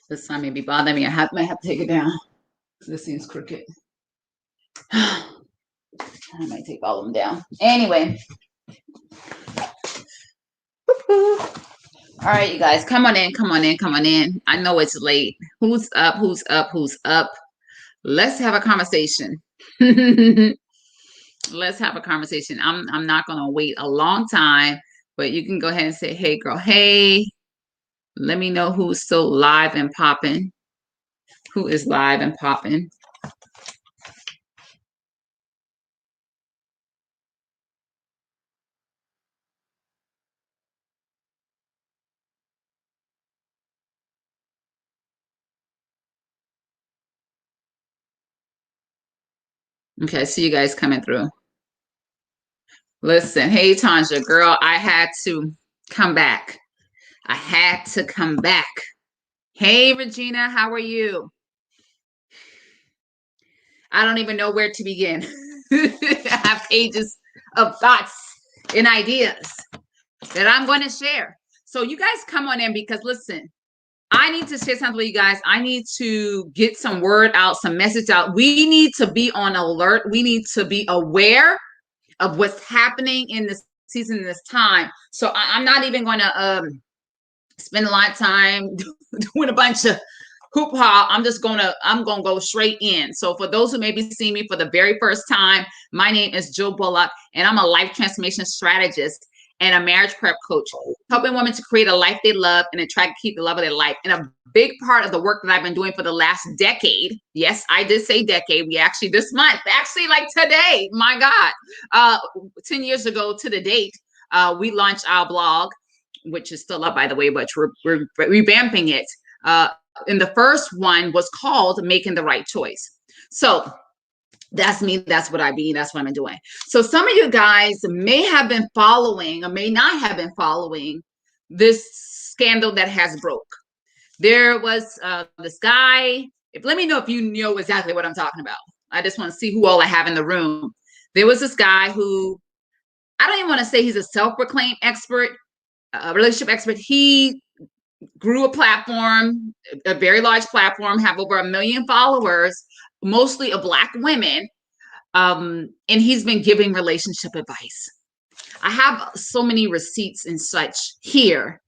This sign may be bothering me. Might have to take it down. This seems crooked. I might take all of them down. Anyway. All right, you guys, come on in, come on in, come on in. I know it's late. Who's up? Who's up? Who's up? Let's have a conversation. Let's have a conversation. I'm not gonna wait a long time, but you can go ahead and say, hey girl, hey. Let me know who's still live and popping. Who is live and popping? Okay, I see you guys coming through. Listen, hey Tanja, girl, I had to come back. I had to come back. Hey Regina, how are you? I don't even know where to begin. I have pages of thoughts and ideas that I'm going to share. So you guys come on in because listen, I need to share something with you guys. I need to get some word out, some message out. We need to be on alert. We need to be aware of what's happening in this season, in this time. So I'm not even going to spend a lot of time doing a bunch of hoopla. I'm gonna go straight in. So for those who may be seeing me for the very first time, my name is Jill Bullock, and I'm a life transformation strategist and a marriage prep coach, helping women to create a life they love and attract, keep the love of their life. And a big part of the work that I've been doing for the last decade, yes, I did say decade. We actually this month, actually like today, my God, 10 years ago to the date, we launched our blog, which is still up, by the way, but we're revamping it. And the first one was called Making the Right Choice. So that's me. That's what I be. That's what I'm doing. So some of you guys may have been following or may not have been following this scandal that has broke. There was this guy. Let me know if you know exactly what I'm talking about. I just want to see who all I have in the room. There was this guy who, I don't even want to say he's a self-proclaimed expert, a relationship expert. He grew a platform, a very large platform, have over 1 million followers, mostly of Black women. And he's been giving relationship advice. I have so many receipts and such here.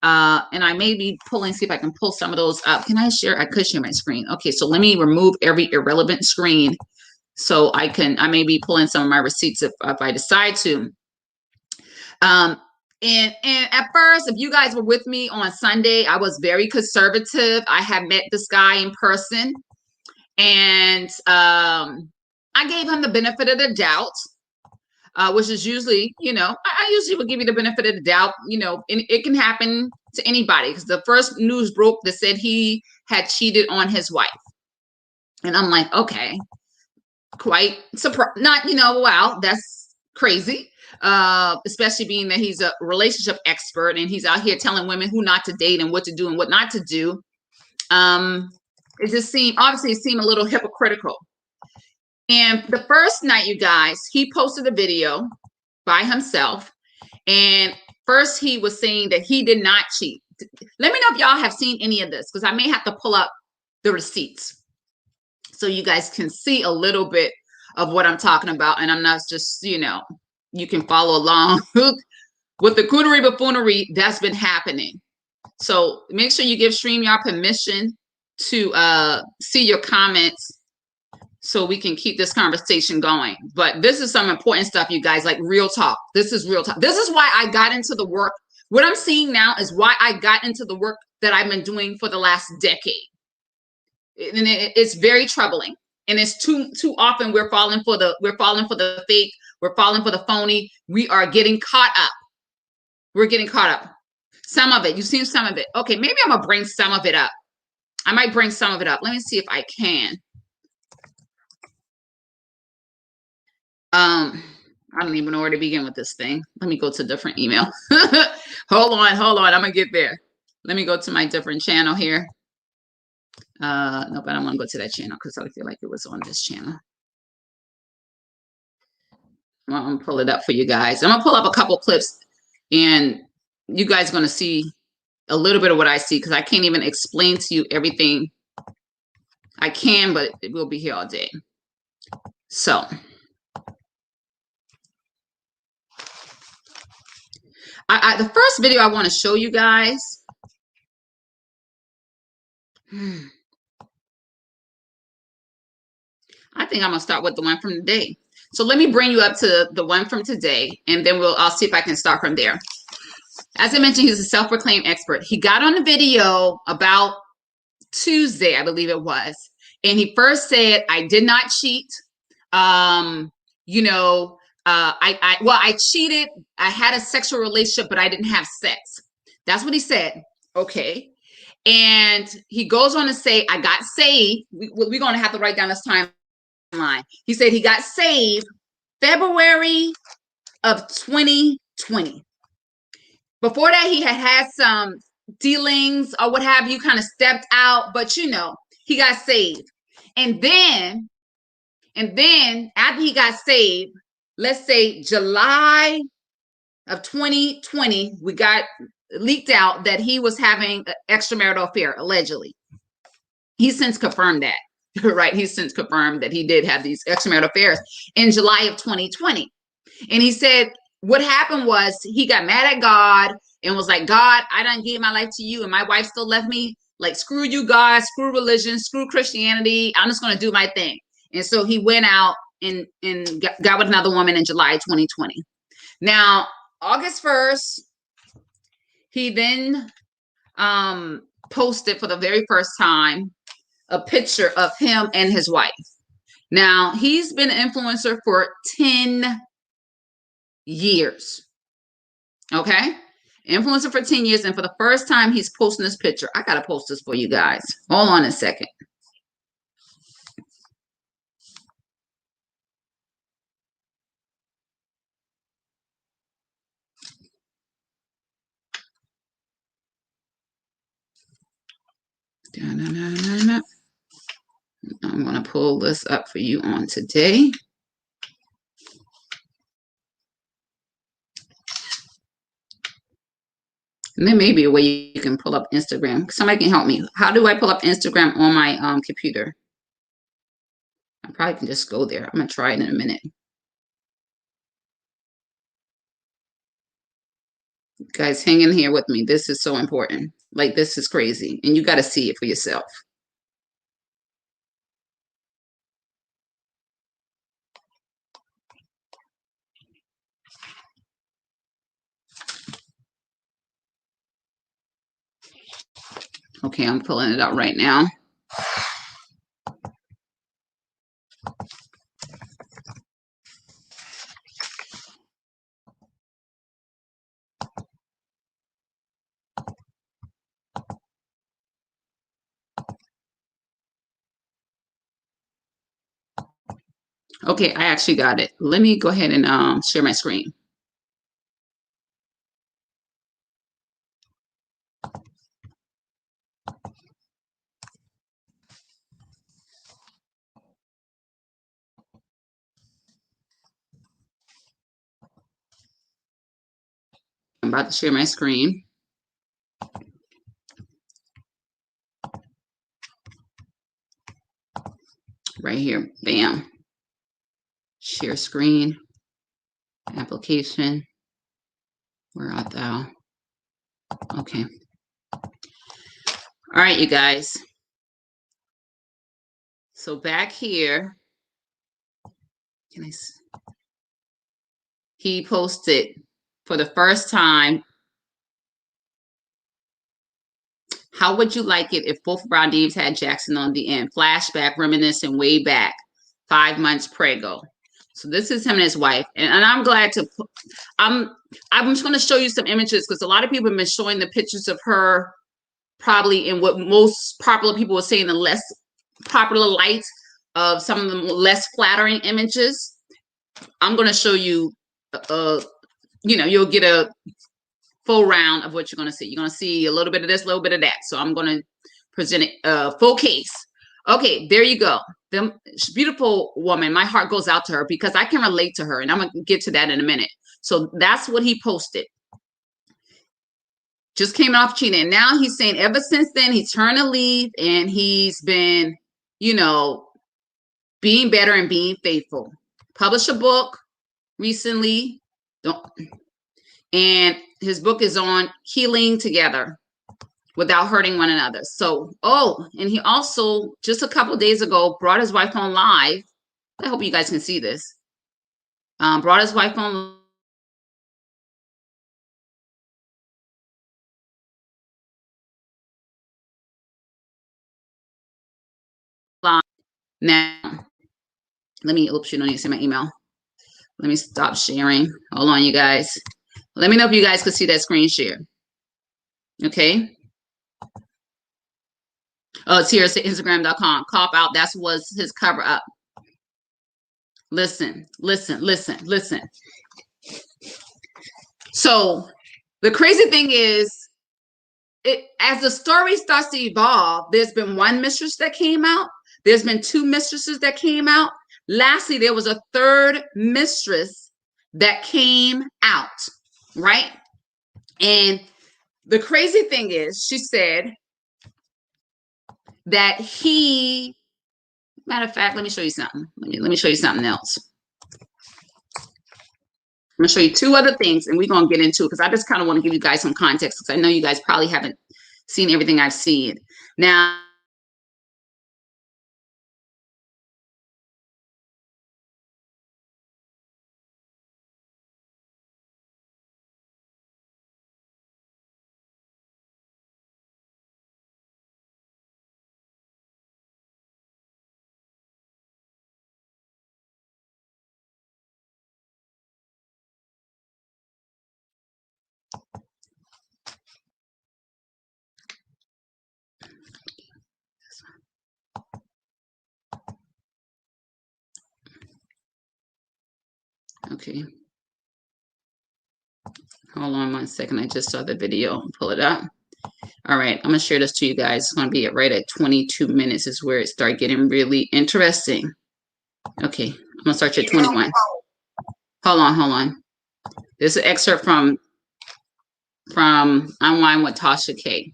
And I may be pulling, see if I can pull some of those up. Can I share? I could share my screen. Okay, so let me remove every irrelevant screen so I may be pulling some of my receipts if I decide to. And at first, if you guys were with me on Sunday, I was very conservative. I had met this guy in person, and I gave him the benefit of the doubt, which is usually, I usually will give you the benefit of the doubt. And it can happen to anybody because the first news broke that said he had cheated on his wife, and I'm like, okay, quite surprised. Not, wow, that's crazy. Especially being that he's a relationship expert and he's out here telling women who not to date and what to do and what not to do. It just seemed a little hypocritical. And the first night, you guys, he posted a video by himself. And first he was saying that he did not cheat. Let me know if y'all have seen any of this, because I may have to pull up the receipts so you guys can see a little bit of what I'm talking about. And I'm not just, you can follow along with the coonery buffoonery that's been happening. So make sure you give StreamYard permission to see your comments so we can keep this conversation going. But this is some important stuff, you guys, like real talk. This is real talk. This is why I got into the work. What I'm seeing now is why I got into the work that I've been doing for the last decade. And it's very troubling. And it's too often we're falling for the fake. We're falling for the phony. We are getting caught up. We're getting caught up. Some of it. You've seen some of it. Okay, maybe I'm going to bring some of it up. I might bring some of it up. Let me see if I can. I don't even know where to begin with this thing. Let me go to a different email. Hold on. I'm going to get there. Let me go to my different channel here. No, but I don't want to go to that channel because I feel like it was on this channel. I'm going to pull it up for you guys. I'm going to pull up a couple clips and you guys are going to see a little bit of what I see, because I can't even explain to you everything. I can, but we'll be here all day. So the first video I want to show you guys. I think I'm going to start with the one from today. So let me bring you up to the one from today, and then I'll see if I can start from there. As I mentioned, he's a self-proclaimed expert. He got on the video about Tuesday, I believe it was. And he first said, I did not cheat. I cheated. I had a sexual relationship, but I didn't have sex. That's what he said. Okay. And he goes on to say, I got saved. We're going to have to write down this timeline. He said he got saved February of 2020. Before that, he had some dealings or what have you, kind of stepped out, but he got saved. And then after he got saved, let's say July of 2020, we got leaked out that he was having an extramarital affair, allegedly. He's since confirmed that, right? He's since confirmed that he did have these extramarital affairs in July of 2020. And he said what happened was he got mad at God and was like, God, I done gave my life to you and my wife still left me. Like, screw you, God, screw religion, screw Christianity. I'm just going to do my thing. And so he went out and got with another woman in July 2020. Now, August 1st, he then posted for the very first time a picture of him and his wife. Now, he's been an influencer for 10 years. Okay? Influencer for 10 years. And for the first time, he's posting this picture. I got to post this for you guys. Hold on a second. I'm going to pull this up for you on today. And there may be a way you can pull up Instagram. Somebody can help me. How do I pull up Instagram on my computer? I probably can just go there. I'm going to try it in a minute. Guys, hang in here with me. This is so important. Like, this is crazy. And you got to see it for yourself. Okay, I'm pulling it out right now. Okay, I actually got it. Let me go ahead and share my screen. I'm about to share my screen. Right here. Bam. Share screen. Application. Where art thou? Okay. All right, you guys. So back here, he posted for the first time, how would you like it if both of our names had Jaxn on the end? Flashback, reminiscing way back, 5 months prego. So this is him and his wife. And I'm glad to, I'm just going to show you some images because a lot of people have been showing the pictures of her probably in what most popular people would say in the less popular light of some of the less flattering images. I'm going to show you, you'll get a full round of what you're going to see. You're going to see a little bit of this, a little bit of that. So I'm going to present it full case. Okay, there you go. The beautiful woman. My heart goes out to her because I can relate to her, and I'm going to get to that in a minute. So that's what he posted. Just came off cheating. And now he's saying ever since then, he's turned a leaf and he's been, you know, being better and being faithful. Published a book recently. And his book is on healing together without hurting one another. So, and he also, just a couple of days ago, brought his wife on live. I hope you guys can see this. Brought his wife on live. Now, let me, oops, you don't need to see my email. Let me stop sharing. Hold on, you guys. Let me know if you guys could see that screen share. Okay. Oh, it's here. It's Instagram.com. Cop out. That was his cover up. Listen. So the crazy thing is, as the story starts to evolve, there's been one mistress that came out. There's been two mistresses that came out. Lastly, there was a third mistress that came out, right? And the crazy thing is, she said that matter of fact, let me show you something. Let me show you something else. I'm going to show you two other things, and we're going to get into it because I just kind of want to give you guys some context because I know you guys probably haven't seen everything I've seen. Now, okay. Hold on 1 second. I just saw the video. Pull it up. All right. I'm going to share this to you guys. It's going to be right at 22 minutes is where it started getting really interesting. Okay. I'm going to start you at 21. Hold on. This is an excerpt from Unwind with Tasha K.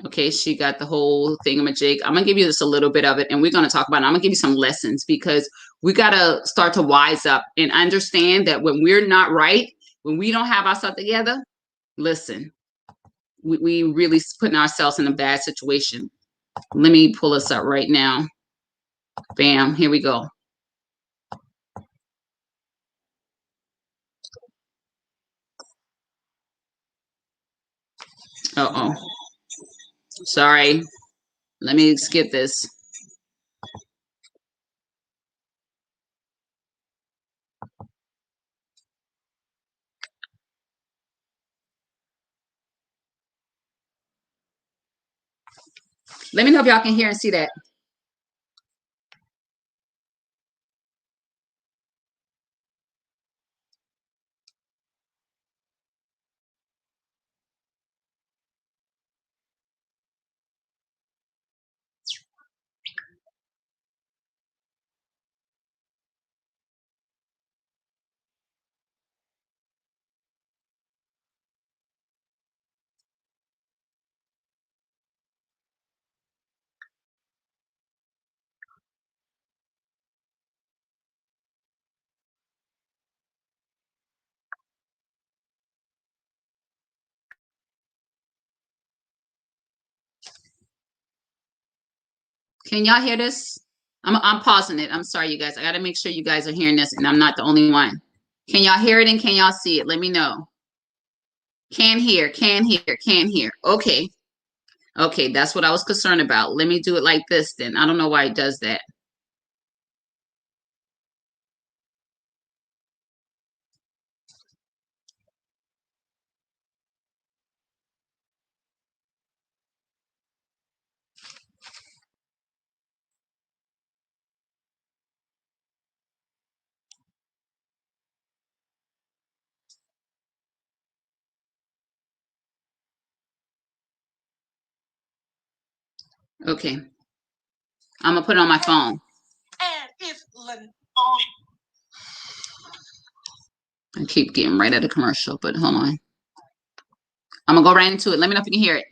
Okay. She got the whole thingamajig. I'm going to give you just a little bit of it, and we're going to talk about it. I'm going to give you some lessons because we got to start to wise up and understand that when we're not right, when we don't have ourselves together, listen, we really putting ourselves in a bad situation. Let me pull this up right now. Bam, here we go. Uh-oh. Sorry. Let me skip this. Let me know if y'all can hear and see that. Can y'all hear this? I'm pausing it. I'm sorry, you guys. I got to make sure you guys are hearing this and I'm not the only one. Can y'all hear it and can y'all see it? Let me know. Can hear. Okay. Okay, that's what I was concerned about. Let me do it like this then. I don't know why it does that. Okay. I'm going to put it on my phone. I keep getting right at a commercial, but hold on. I'm gonna go right into it. Let me know if you can hear it.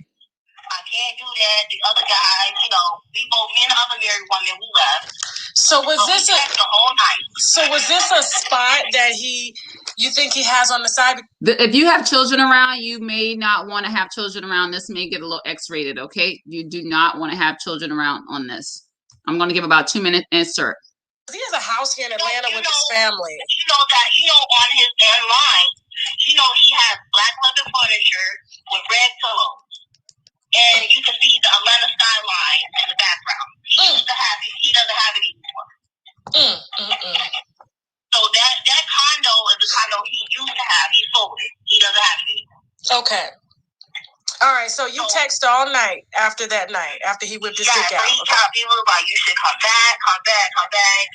I can't do that. The other guy, me and the other married woman, we left. So was this the whole night? So was this a spot that you think he has on the side? If you have children around, you may not want to have children around. This may get a little X-rated, okay? You do not want to have children around on this. I'm going to give about 2-minute insert. He has a house here in Atlanta with his family. On his line, he has black leather furniture with red pillows. And you can see the Atlanta skyline in the background. He used to have it. He doesn't have it anymore. So that condo is the condo he used to have. He sold it. He doesn't have it anymore. Okay. All right. So you text all night after that night, after he whipped his dick out. He was like, you should come back, come back, come back.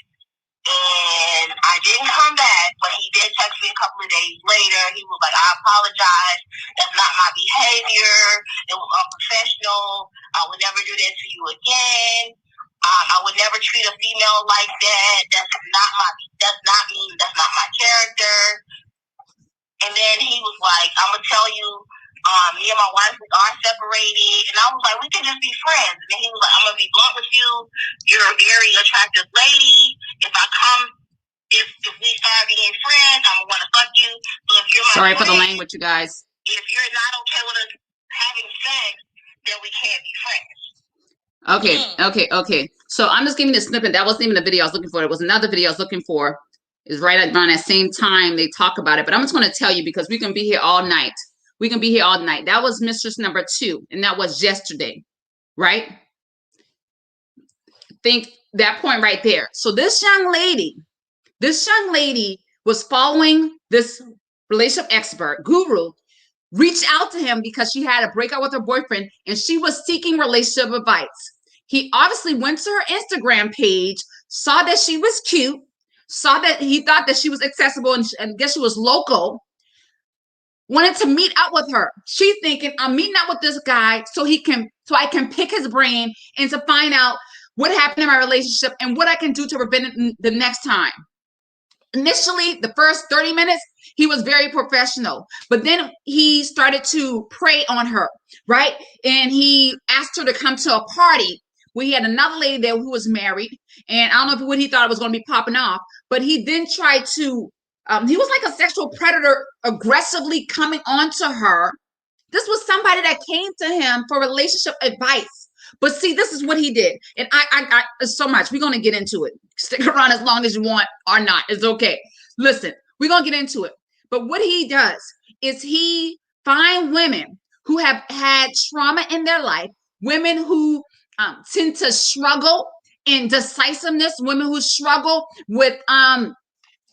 And I didn't come back, but he did text me a couple of days later. He was like, I apologize. That's not my behavior. It was unprofessional. I would never do that to you again. I would never treat a female like that. That's not me. That's not my character. And then he was like, I'm going to tell you, me and my wife are separated. And I was like, we can just be friends. And then he was like, I'm going to be blunt with you. You're a very attractive lady. If we start being friends, I'm going to want to fuck you. So if you're my Sorry friend, for the language, you guys. If you're not okay with us having sex, then we can't be friends. Okay. So I'm just giving you a snippet. That wasn't even the video I was looking for. It was another video I was looking for. It's right around that same time they talk about it. But I'm just going to tell you because we can be here all night. That was mistress number 2. And that was yesterday. Right? Think that point right there. So this young lady was following this relationship expert, guru, reached out to him because she had a breakup with her boyfriend and she was seeking relationship advice. He obviously went to her Instagram page, saw that she was cute, saw that he thought that she was accessible and I guess she was local, wanted to meet up with her. She thinking, I'm meeting up with this guy so I can pick his brain and to find out what happened in my relationship and what I can do to prevent it the next time. Initially, the first 30 minutes, he was very professional, but then he started to prey on her, right? And he asked her to come to a party where he had another lady there who was married. And I don't know what he thought it was going to be popping off, but he then tried to, he was like a sexual predator, aggressively coming onto her. This was somebody that came to him for relationship advice. But see, this is what he did. And I so much. We're going to get into it. Stick around as long as you want or not. It's okay. Listen, we're going to get into it. But what he does is he finds women who have had trauma in their life, women who tend to struggle in decisiveness, women who struggle with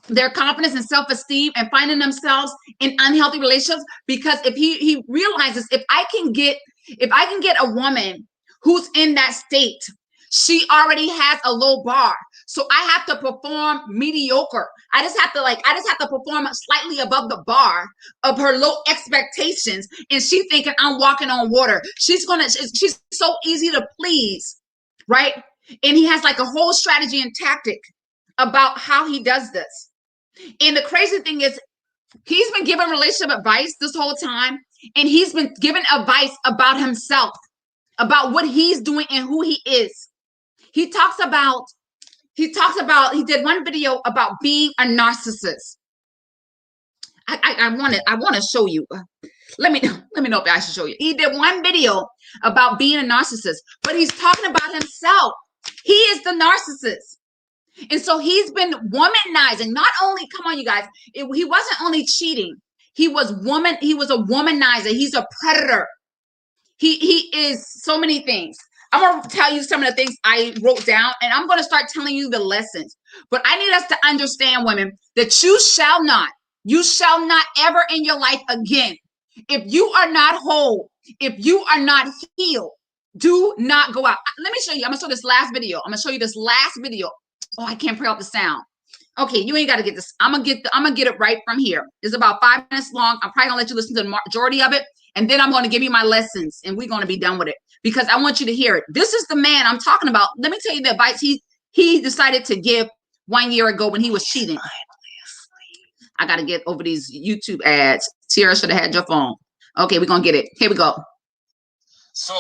their confidence and self-esteem and finding themselves in unhealthy relationships. Because if he realizes if I can get a woman who's in that state, she already has a low bar. So I have to perform mediocre. I just have to perform slightly above the bar of her low expectations. And she thinking I'm walking on water. She's so easy to please, right? And he has like a whole strategy and tactic about how he does this. And the crazy thing is he's been giving relationship advice this whole time. And he's been giving advice about himself, about what he's doing and who he is. He did one video about being a narcissist. I want to show you. Let me know if I should show you. He did one video about being a narcissist, but he's talking about himself. He is the narcissist. And so he's been womanizing. Not only, come on, you guys, he wasn't only cheating. He was a womanizer. He's a predator. He is so many things. I'm going to tell you some of the things I wrote down, and I'm going to start telling you the lessons. But I need us to understand, women, that you shall not ever in your life again, if you are not whole, if you are not healed, do not go out. Let me show you. I'm going to show this last video. Oh, I can't put out the sound. Okay, you ain't got to get this. I'm gonna get it right from here. It's about 5 minutes long. I'm probably gonna let you listen to the majority of it, and then I'm going to give you my lessons, and we're going to be done with it because I want you to hear it. This is the man I'm talking about. Let me tell you the advice he decided to give 1 year ago when he was cheating. I got to get over these YouTube ads. Tierra should have had your phone. Okay, we're gonna get it. Here we go. So,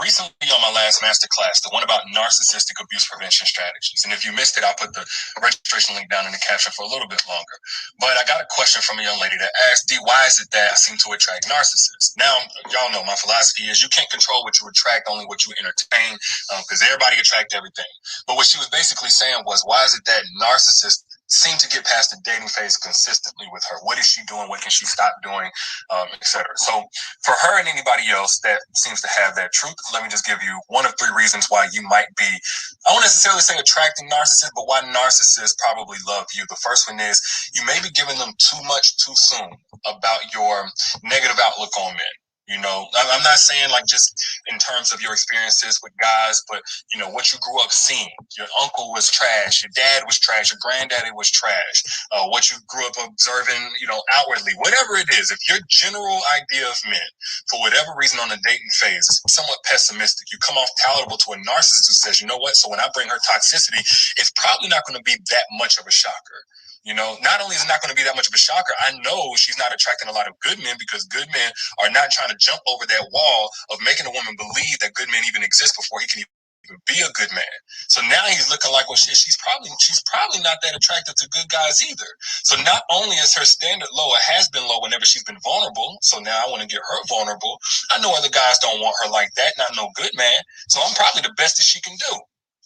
recently on my last masterclass, the one about narcissistic abuse prevention strategies, and if you missed it, I'll put the registration link down in the caption for a little bit longer. But I got a question from a young lady that asked, D, why is it that I seem to attract narcissists? Now, y'all know my philosophy is you can't control what you attract, only what you entertain, because everybody attracts everything. But what she was basically saying was, why is it that narcissists seem to get past the dating phase consistently with her? What is she doing? What can she stop doing? Etc. So for her and anybody else that seems to have that truth, let me just give you one of 3 reasons why you might be, I won't necessarily say attracting narcissists, but why narcissists probably love you. The first one is you may be giving them too much too soon about your negative outlook on men. You know, I'm not saying like just in terms of your experiences with guys, but, you know, what you grew up seeing. Your uncle was trash. Your dad was trash. Your granddaddy was trash. What you grew up observing, you know, outwardly, whatever it is. If your general idea of men, for whatever reason on the dating phase, is somewhat pessimistic, you come off palatable to a narcissist who says, you know what, so when I bring her toxicity, it's probably not going to be that much of a shocker. You know, not only is it not going to be that much of a shocker, I know she's not attracting a lot of good men because good men are not trying to jump over that wall of making a woman believe that good men even exist before he can even be a good man. So now he's looking like, well, shit, she's probably not that attracted to good guys either. So not only is her standard low, it has been low whenever she's been vulnerable. So now I want to get her vulnerable. I know other guys don't want her like that, not no good man. So I'm probably the best that she can do.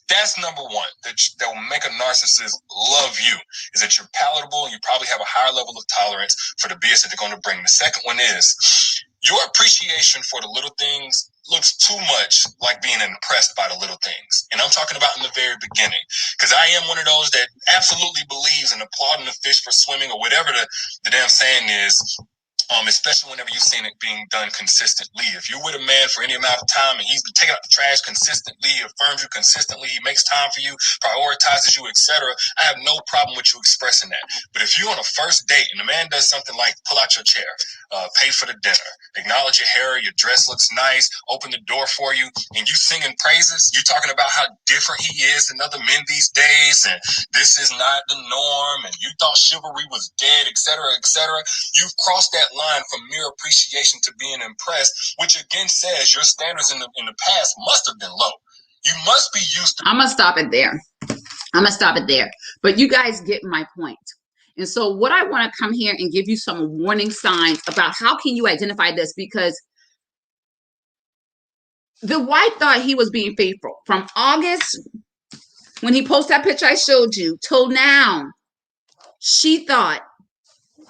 That's number one, that will make a narcissist love you, is that you're palatable and you probably have a higher level of tolerance for the BS that they're going to bring. The second one is your appreciation for the little things looks too much like being impressed by the little things. And I'm talking about in the very beginning, because I am one of those that absolutely believes in applauding a fish for swimming or whatever the damn saying is. Especially whenever you've seen it being done consistently. If you're with a man for any amount of time and he's been taking out the trash consistently, he affirms you consistently, he makes time for you, prioritizes you, etc., I have no problem with you expressing that. But if you're on a first date and the man does something like pull out your chair, pay for the dinner, acknowledge your hair, your dress looks nice, open the door for you, and you singing praises, you talking about how different he is than other men these days, and this is not the norm, and you thought chivalry was dead, etc., etc., you've crossed that line from mere appreciation to being impressed, which again says your standards in the past must have been low. You must be used to. I'm gonna stop it there. But you guys get my point. And so what I want to come here and give you some warning signs about how can you identify this, because the wife thought he was being faithful from August when he posted that picture I showed you till now. She thought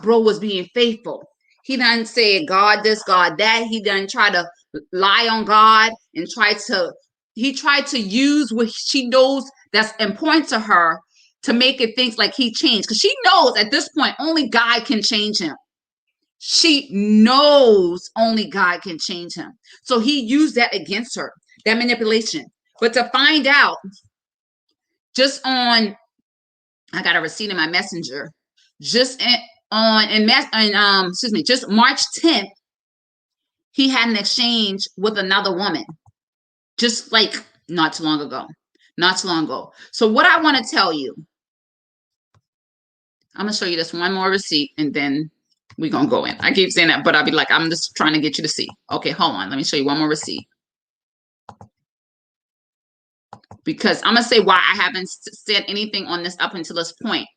bro was being faithful. He done say God this, God that. He done try to lie on God and he tried to use what she knows that's important to her to make it think like he changed. Because she knows at this point only God can change him. She knows only God can change him. So he used that against her, that manipulation. But to find out, just on, I got a receipt in my messenger, just just March 10th, he had an exchange with another woman, just like not too long ago. So what I want to tell you, I'm gonna show you this one more receipt and then we're gonna go in. I keep saying that, but I'll be like, I'm just trying to get you to see. Okay, hold on, let me show you one more receipt, because I'm gonna say why I haven't said anything on this up until this point.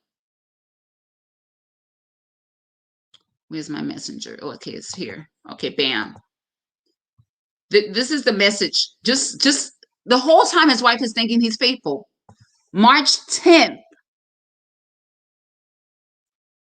Where's my messenger? Oh, okay, it's here. Okay, bam. This is the message. Just the whole time his wife is thinking he's faithful. March 10th.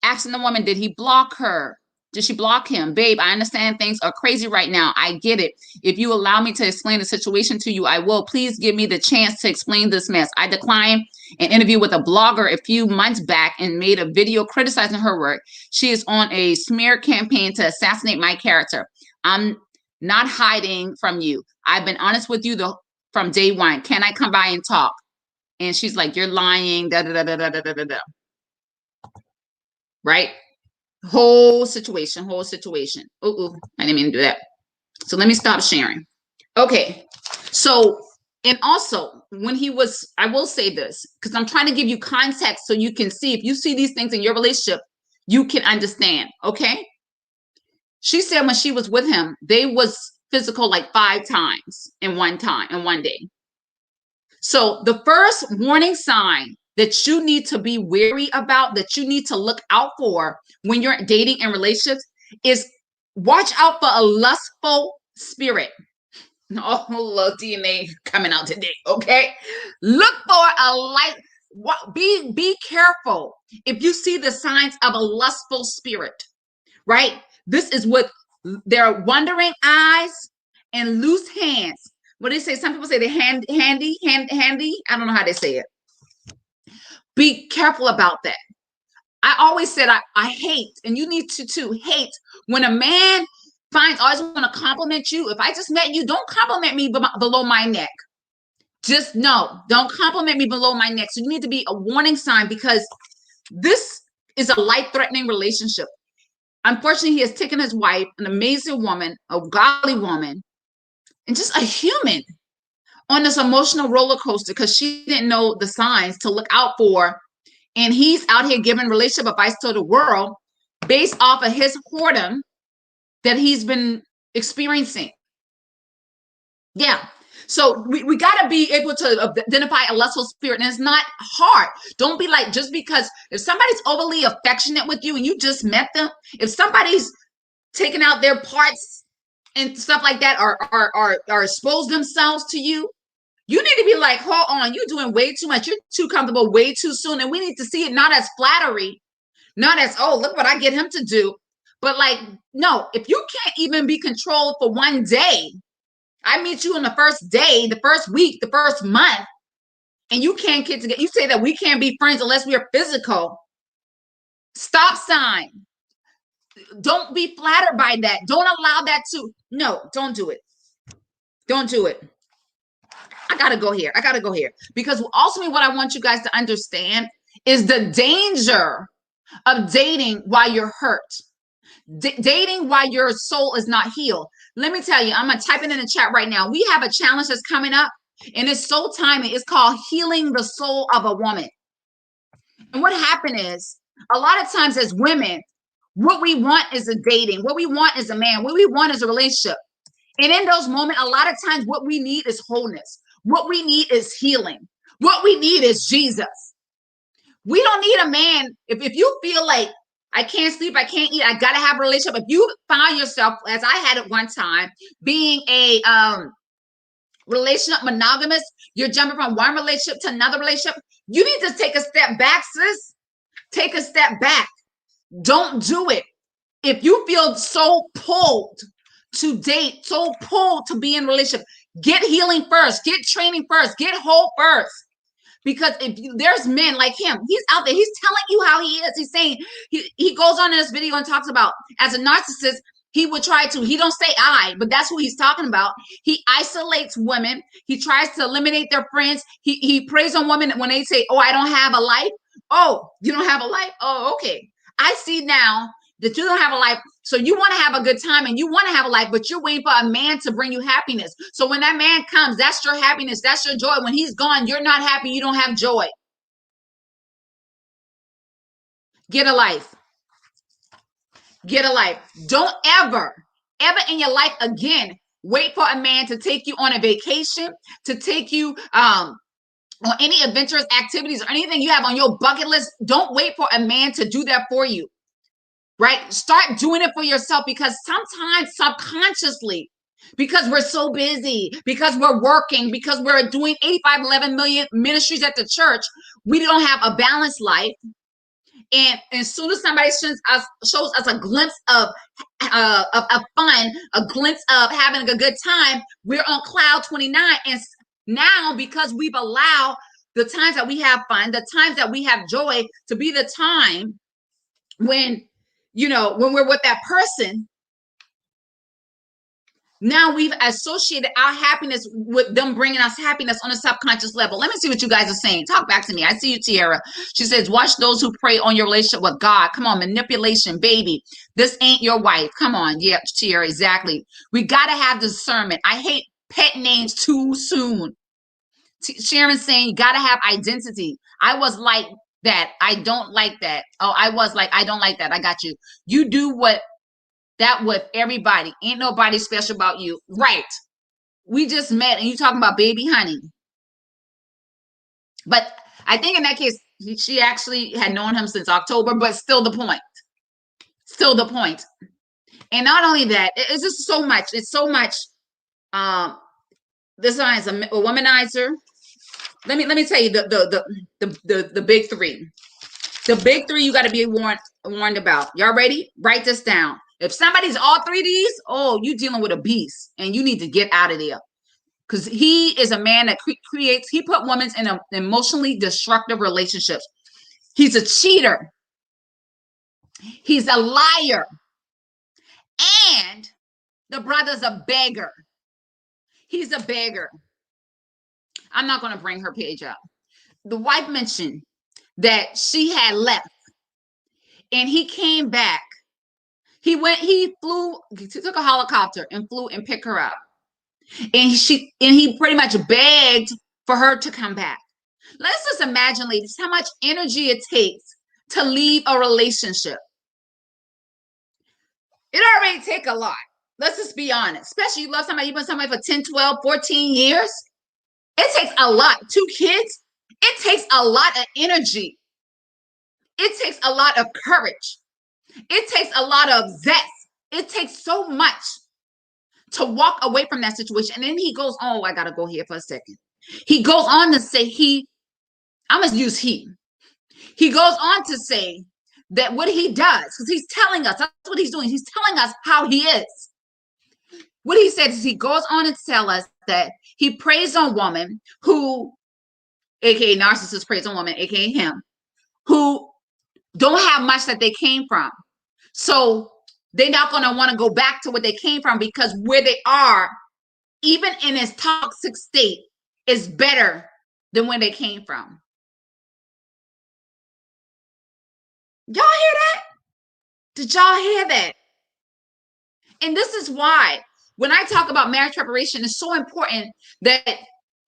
Asking the woman, did he block her? Did she block him? Babe, I understand things are crazy right now. I get it. If you allow me to explain the situation to you, I will. Please give me the chance to explain this mess. I declined an interview with a blogger a few months back and made a video criticizing her work. She is on a smear campaign to assassinate my character. I'm not hiding from you. I've been honest with you from day one. Can I come by and talk? And she's like, you're lying, da da da da da da da da. Right? Whole situation. Oh, I didn't mean to do that. So let me stop sharing. Okay. So, and also when he was, I will say this, because I'm trying to give you context so you can see, if you see these things in your relationship, you can understand. Okay. She said when she was with him, they was physical like 5 times in one day. So the first warning sign that you need to be wary about, that you need to look out for when you're dating in relationships, is watch out for a lustful spirit. Oh, little DNA coming out today, okay? Look for a light. Be careful if you see the signs of a lustful spirit, right? This is what their wandering eyes and loose hands. What do they say? Some people say they handy. I don't know how they say it. Be careful about that. I always said I hate, and you need to too, hate when a man always want to compliment you. If I just met you, don't compliment me below my neck. Just no, don't compliment me below my neck. So you need to be a warning sign, because this is a life-threatening relationship. Unfortunately, he has taken his wife, an amazing woman, a godly woman, and just a human, on this emotional roller coaster because she didn't know the signs to look out for. And he's out here giving relationship advice to the world based off of his whoredom that he's been experiencing. Yeah. So we got to be able to identify a lustful spirit, and it's not hard. Don't be like, just because if somebody's overly affectionate with you and you just met them, if somebody's taking out their parts and stuff like that, or expose themselves to you, you need to be like, hold on, you're doing way too much. You're too comfortable way too soon. And we need to see it not as flattery, not as, oh, look what I get him to do. But like, no, if you can't even be controlled for one day, I meet you on the first day, the first week, the first month, and you can't get together. You say that we can't be friends unless we are physical. Stop sign. Don't be flattered by that. Don't allow that to, no, don't do it. Don't do it. I gotta go here. Because ultimately what I want you guys to understand is the danger of dating while you're hurt. Dating while your soul is not healed. Let me tell you, I'm gonna type it in the chat right now. We have a challenge that's coming up, and it's so timely. It's called Healing the Soul of a Woman. And what happened is, a lot of times as women, what we want is a dating, what we want is a man, what we want is a relationship. And in those moments, a lot of times what we need is wholeness. What we need is healing. What we need is Jesus. We don't need a man. If you feel like, I can't sleep, I can't eat, I gotta have a relationship. If you found yourself, as I had at one time, being a relationship monogamous, you're jumping from one relationship to another relationship, you need to take a step back, sis. Take a step back. Don't do it. If you feel so pulled to date, so pulled to be in a relationship, get healing first, get training first, get whole first. Because if there's men like him, he's out there, he's telling you how he is. He's saying, he goes on in this video and talks about, as a narcissist, he would try to, he don't say I, but that's who he's talking about. He isolates women. He tries to eliminate their friends. He preys on women when they say, oh, I don't have a life. Oh, you don't have a life? Oh, okay. I see now that you don't have a life. So you want to have a good time and you want to have a life, but you're waiting for a man to bring you happiness. So when that man comes, that's your happiness. That's your joy. When he's gone, you're not happy. You don't have joy. Get a life. Get a life. Don't ever in your life again, wait for a man to take you on a vacation, to take you on any adventurous activities or anything you have on your bucket list. Don't wait for a man to do that for you. Right? Start doing it for yourself, because sometimes subconsciously, because we're so busy, because we're working, because we're doing 11 million ministries at the church, we don't have a balanced life. And as soon as somebody shows us a glimpse of fun, a glimpse of having a good time, we're on cloud 29. And now, because we've allowed the times that we have fun, the times that we have joy to be the time when, you know, when we're with that person, now we've associated our happiness with them bringing us happiness on a subconscious level. Let me see what you guys are saying. Talk back to me. I see you, Tiara. She says, watch those who prey on your relationship with God. Come on, manipulation, baby. This ain't your wife. Come on. Yeah, Tiara, exactly. We got to have discernment. I hate pet names too soon. Sharon's saying you got to have identity. I was like that. I don't like that. Oh, I was like, I don't like that. I got you. You do what that with everybody. Ain't nobody special about you. Right. We just met and you talking about baby honey. But I think in that case, she actually had known him since October, but still the point. Still the point. And not only that, it's just so much. It's so much. This one is a womanizer. Let me tell you the big three. The big three you got to be warned about. Y'all ready? Write this down. If somebody's all three of these, oh, you dealing with a beast, and you need to get out of there. Because he is a man that creates, he put women in emotionally destructive relationships. He's a cheater. He's a liar. And the brother's a beggar. He's a beggar. I'm not going to bring her page up. The wife mentioned that she had left and he came back. He took a helicopter and flew and picked her up. And he pretty much begged for her to come back. Let's just imagine, ladies, how much energy it takes to leave a relationship. It already takes a lot. Let's just be honest. Especially you love somebody, you've been somebody for 10, 12, 14 years. It takes a lot. 2 kids. It takes a lot of energy. It takes a lot of courage. It takes a lot of zest. It takes so much to walk away from that situation. And then he goes, oh, I got to go here for a second. He goes on to say I'm going to use he. He goes on to say that what he does, because he's telling us, that's what he's doing. He's telling us how he is. What he said is he goes on to tell us that he preys on women who, aka narcissist preys on women, aka him, who don't have much that they came from. So they're not going to want to go back to what they came from because where they are, even in its toxic state, is better than where they came from. Y'all hear that? Did y'all hear that? And this is why when I talk about marriage preparation, it's so important that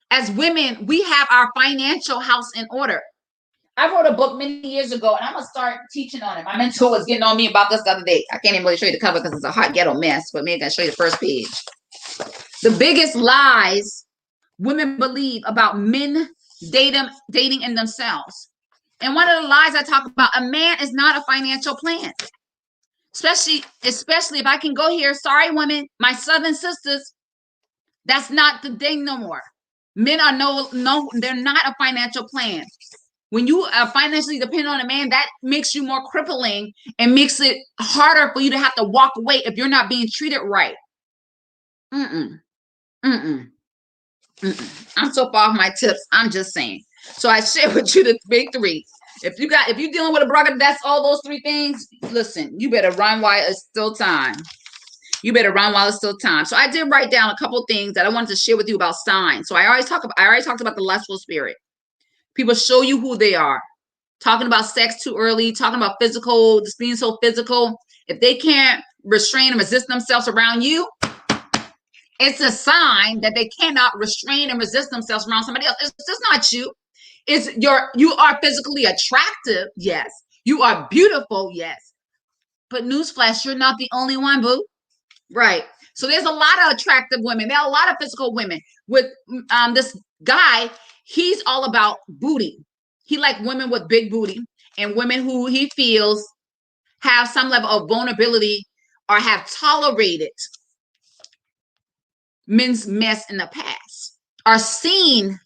as women, we have our financial house in order. I wrote a book many years ago, and I'm going to start teaching on it. My mentor was getting on me about this the other day. I can't even really show you the cover because it's a hot ghetto mess, but maybe I can show you the first page. The biggest lies women believe about men dating in themselves. And one of the lies I talk about, a man is not a financial plan. Especially if I can go here. Sorry, women, my southern sisters, that's not the thing no more. Men are no, they're not a financial plan. When you are financially dependent on a man, that makes you more crippling and makes it harder for you to have to walk away if you're not being treated right. I'm so far off my tips. I'm just saying. So I share with you the big three. If you're dealing with a brother that's all those 3 things, listen, you better run while it's still time. You better run while it's still time. So I did write down a couple things that I wanted to share with you about signs. So I already talked about the lustful spirit. People show you who they are. Talking about sex too early, talking about physical, just being so physical. If they can't restrain and resist themselves around you, it's a sign that they cannot restrain and resist themselves around somebody else. It's just not you. You are physically attractive, yes. You are beautiful, yes. But newsflash, you're not the only one, boo. Right. So there's a lot of attractive women. There are a lot of physical women. With this guy, he's all about booty. He likes women with big booty and women who he feels have some level of vulnerability or have tolerated men's mess in the past, or seen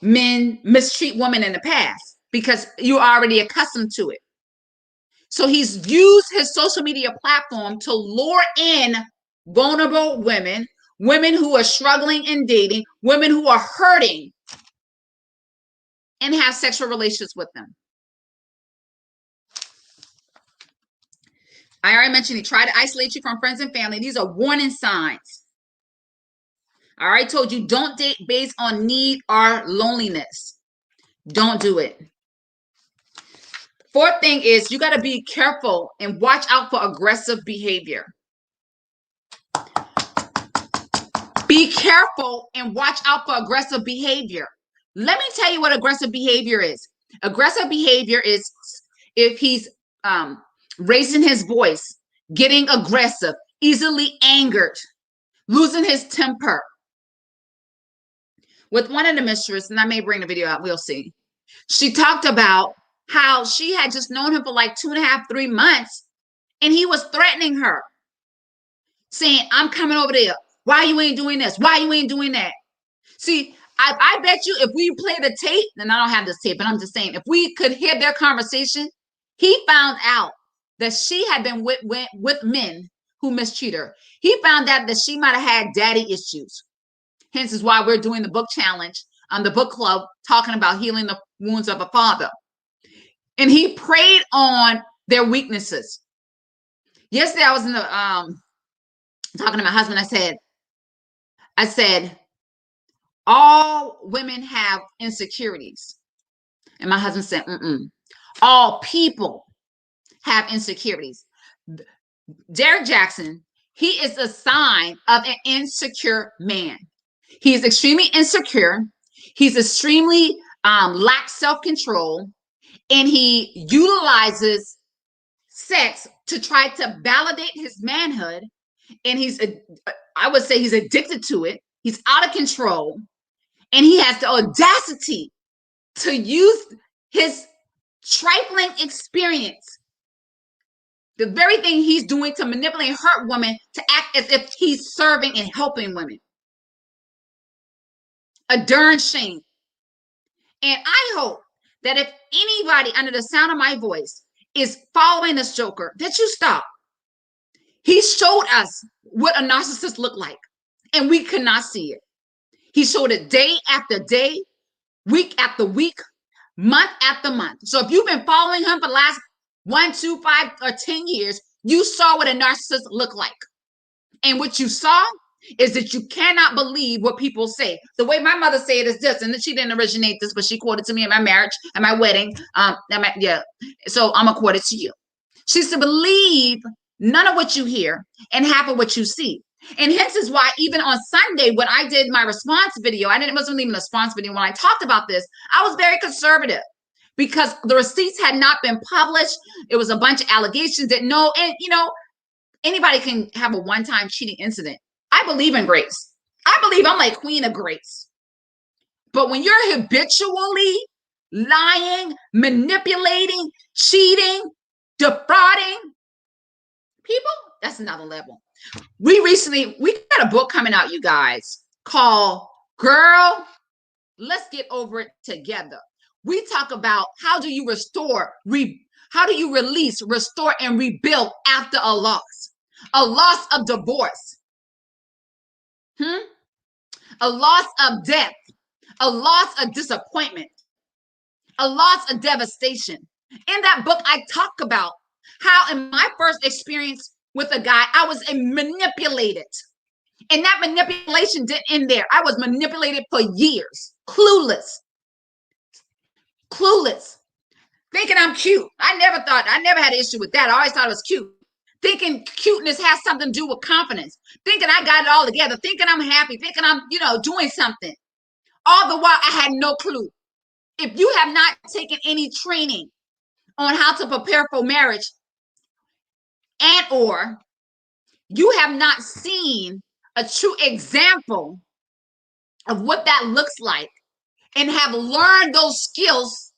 men mistreat women in the past because you're already accustomed to it. So he's used his social media platform to lure in vulnerable women, women who are struggling in dating, women who are hurting, and have sexual relations with them. I already mentioned he tried to isolate you from friends and family. These are warning signs. I already told you, don't date based on need or loneliness. Don't do it. 4th thing is you got to be careful and watch out for aggressive behavior. Be careful and watch out for aggressive behavior. Let me tell you what aggressive behavior is. Aggressive behavior is if he's raising his voice, getting aggressive, easily angered, losing his temper. With one of the mistresses, and I may bring the video out, we'll see. She talked about how she had just known him for like 2.5, 3 months, and he was threatening her, saying, I'm coming over there. Why you ain't doing this? Why you ain't doing that? See, I bet you if we play the tape, and I don't have this tape, but I'm just saying, if we could hear their conversation, he found out that she had been with men who mistreat her. He found out that she might have had daddy issues. Hence is why we're doing the book challenge on the book club, talking about healing the wounds of a father. And he preyed on their weaknesses. Yesterday, I was in the talking to my husband. I said, all women have insecurities. And my husband said, all people have insecurities. Derrick Jaxn, he is a sign of an insecure man. He is extremely insecure. He's extremely lacks self-control, and he utilizes sex to try to validate his manhood. And I would say he's addicted to it. He's out of control. And he has the audacity to use his trifling experience, the very thing he's doing to manipulate and hurt women, to act as if he's serving and helping women. A darn shame. And I hope that if anybody under the sound of my voice is following this joker, that you stop. He showed us what a narcissist looked like, and we could not see it. He showed it day after day, week after week, month after month. So if you've been following him for the last 1, 2, 5, or 10 years, you saw what a narcissist looked like. And what you saw is that you cannot believe what people say. The way my mother said it is this, and she didn't originate this, but she quoted to me at my marriage, at my wedding. So I'm going to quote it to you. She said, believe none of what you hear and half of what you see. And hence is why even on Sunday, when I did my response video, it wasn't even a response video. When I talked about this, I was very conservative because the receipts had not been published. It was a bunch of allegations that anybody can have a one-time cheating incident. I believe in grace. I believe I'm like queen of grace. But when you're habitually lying, manipulating, cheating, defrauding people, that's another level. We got a book coming out, you guys, called Girl, Let's Get Over It Together. We talk about how do you restore, how do you release, restore, and rebuild after a loss of divorce, a loss of death, a loss of disappointment, a loss of devastation. In that book, I talk about how in my first experience with a guy, I was manipulated. And that manipulation didn't end there. I was manipulated for years, clueless, thinking I'm cute. I never had an issue with that. I always thought it was cute. Thinking cuteness has something to do with confidence. Thinking I got it all together. Thinking I'm happy. Thinking I'm, doing something. All the while, I had no clue. If you have not taken any training on how to prepare for marriage, and or you have not seen a true example of what that looks like and have learned those skills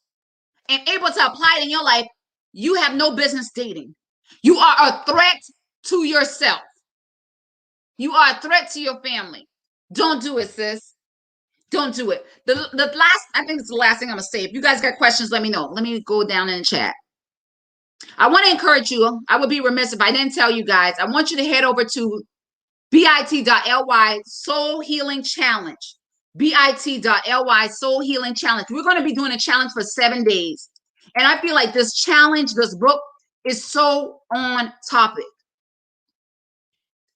and able to apply it in your life, you have no business dating. You are a threat to yourself. You are a threat to your family. Don't do it, sis. Don't do it. I think it's the last thing I'm going to say. If you guys got questions, let me know. Let me go down in the chat. I want to encourage you. I would be remiss if I didn't tell you guys. I want you to head over to bit.ly Soul Healing Challenge. bit.ly Soul Healing Challenge. We're going to be doing a challenge for 7 days. And I feel like this challenge, this book, is so on topic.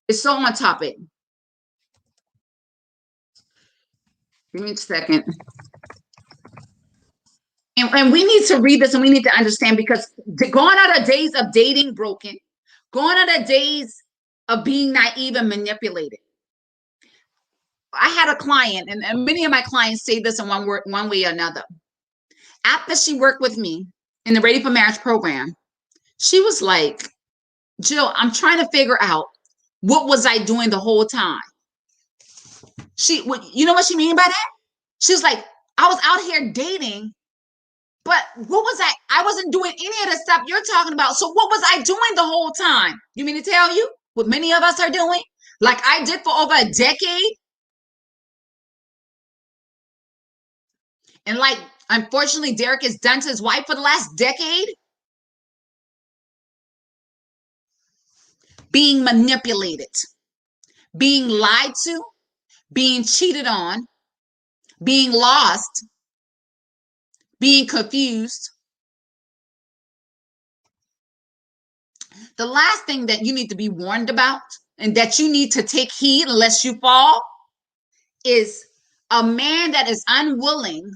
It's so on topic. Give me a second. And we need to read this and we need to understand, because gone are the days of dating broken. Gone are the days of being naive and manipulated. I had a client, and many of my clients say this in one way or another. After she worked with me in the Ready for Marriage program, she was like, Jill, I'm trying to figure out what was I doing the whole time. You know what she mean by that? She was like, I was out here dating, but what was I? I wasn't doing any of the stuff you're talking about. So what was I doing the whole time? You mean to tell you what many of us are doing? Like I did for over a decade? And like, unfortunately, Derrick has done to his wife for the last decade? Being manipulated, being lied to, being cheated on, being lost, being confused. The last thing that you need to be warned about and that you need to take heed unless you fall is a man that is unwilling,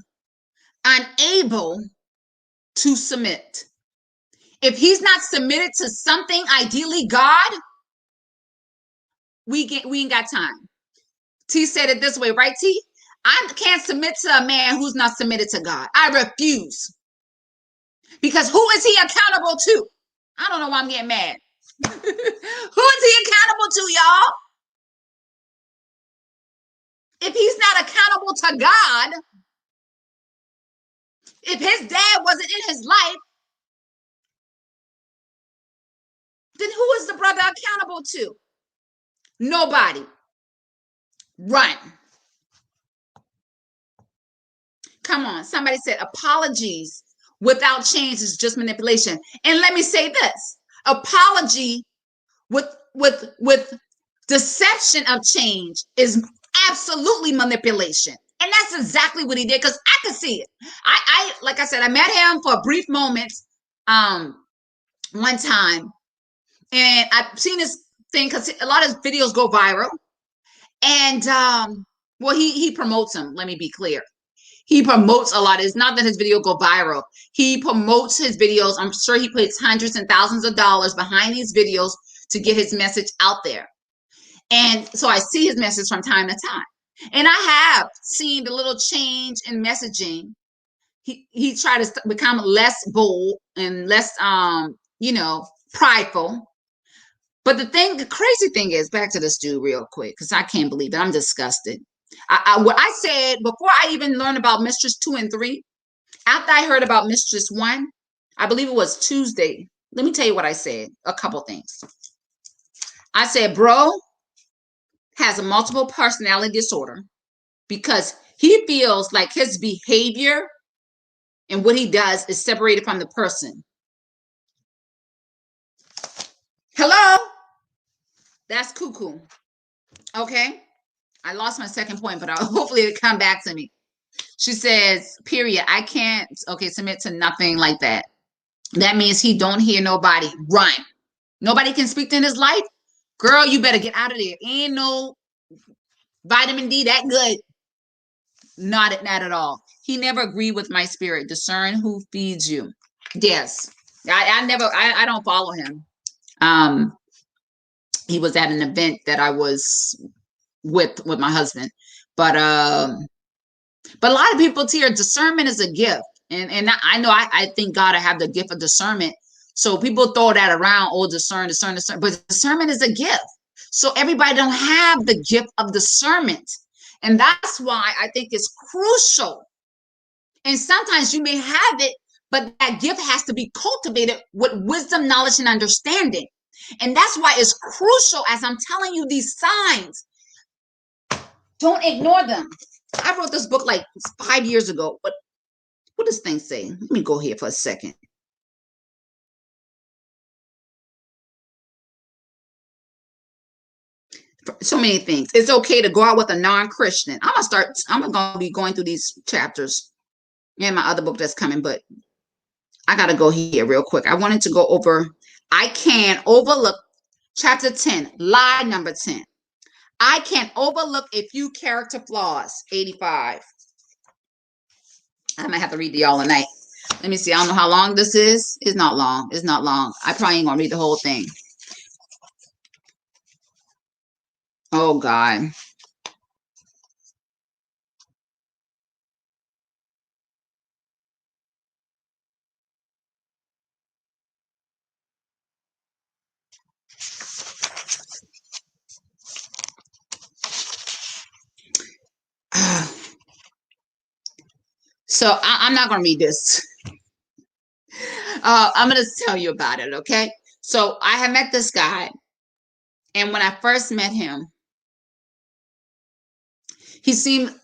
unable to submit. If he's not submitted to something, ideally God, we ain't got time. T said it this way, right, T? I can't submit to a man who's not submitted to God. I refuse. Because who is he accountable to? I don't know why I'm getting mad. Who is he accountable to, y'all? If he's not accountable to God, if his dad wasn't in his life, then who is the brother accountable to? Nobody. Run. Come on. Somebody said apologies without change is just manipulation. And let me say this. Apology with deception of change is absolutely manipulation. And that's exactly what he did, because I could see it. I like I said, I met him for a brief moment one time, and I've seen this thing because a lot of videos go viral. And well, he promotes them. Let me be clear. He promotes a lot. It's not that his video go viral. He promotes his videos. I'm sure he puts hundreds and thousands of dollars behind these videos to get his message out there. And so I see his message from time to time. And I have seen the little change in messaging. He tried to become less bold and less prideful. But the crazy thing is, back to this dude real quick, because I can't believe it. I'm disgusted. What I said before I even learned about Mistress 2 and 3, after I heard about Mistress 1, I believe it was Tuesday. Let me tell you what I said. A couple things. I said, bro has a multiple personality disorder because he feels like his behavior and what he does is separated from the person. Hello? That's cuckoo. Okay? I lost my second point, but hopefully it'll come back to me. She says, period. I can't, submit to nothing like that. That means he don't hear nobody. Run. Nobody can speak in his life. Girl, you better get out of there. Ain't no vitamin D that good. Not at all. He never agreed with my spirit. Discern who feeds you. Yes. I don't follow him. He was at an event that I was with my husband. But a lot of people here, discernment is a gift. And I know I think God I have the gift of discernment. So people throw that around, discern. But discernment is a gift. So everybody don't have the gift of discernment. And that's why I think it's crucial. And sometimes you may have it, but that gift has to be cultivated with wisdom, knowledge, and understanding. And that's why it's crucial, as I'm telling you these signs, don't ignore them. I wrote this book like 5 years ago. What does this thing say? Let me go here for a second. So many things. It's okay to go out with a non-Christian. I'm gonna be going through these chapters in my other book that's coming, but I gotta go here real quick. I wanted to go over, I can't overlook chapter 10, lie number 10. I can't overlook a few character flaws, 85. I might have to read the all night. Let me see. I don't know how long this is. It's not long. It's not long. I probably ain't gonna read the whole thing. Oh God. So I'm not going to read this. I'm going to tell you about it, okay? So I have met this guy, and when I first met him, he seemed,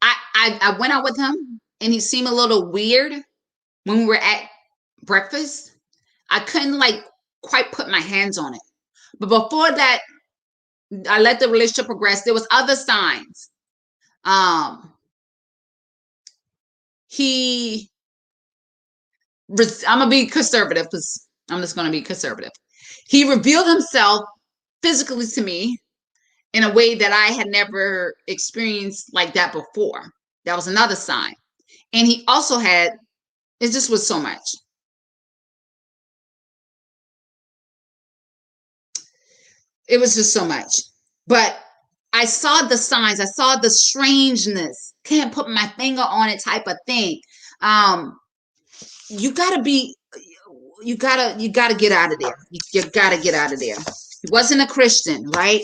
I went out with him, and he seemed a little weird when we were at breakfast. I couldn't like quite put my hands on it. But before that, I let the relationship progress. There was other signs. I'm gonna be conservative because I'm just gonna be conservative. He revealed himself physically to me in a way that I had never experienced like that before. That was another sign. And he also had, it just was so much. It was just so much. But I saw the signs, I saw the strangeness. Can't put my finger on it type of thing. You gotta be, you gotta get out of there. You gotta get out of there. He wasn't a Christian, right?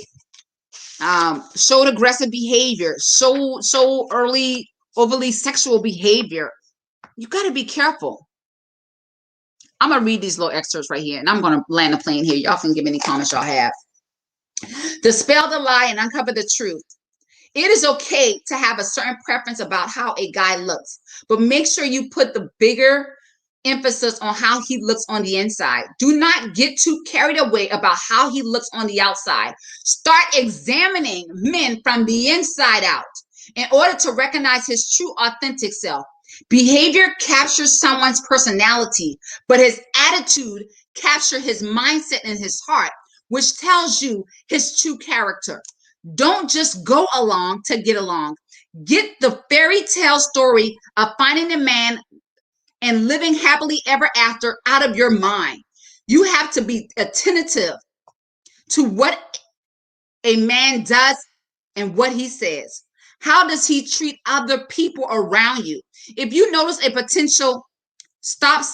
Showed aggressive behavior, so early, overly sexual behavior. You gotta be careful. I'm gonna read these little excerpts right here, and I'm gonna land a plane here. Y'all can give me any comments y'all have. Dispel the lie and uncover the truth. It is okay to have a certain preference about how a guy looks, but make sure you put the bigger emphasis on how he looks on the inside. Do not get too carried away about how he looks on the outside. Start examining men from the inside out in order to recognize his true, authentic self. Behavior captures someone's personality, but his attitude captures his mindset and his heart, which tells you his true character. Don't just go along to get along. Get the fairy tale story of finding a man and living happily ever after out of your mind. You have to be attentive to what a man does and what he says. How does he treat other people around you? If you notice a potential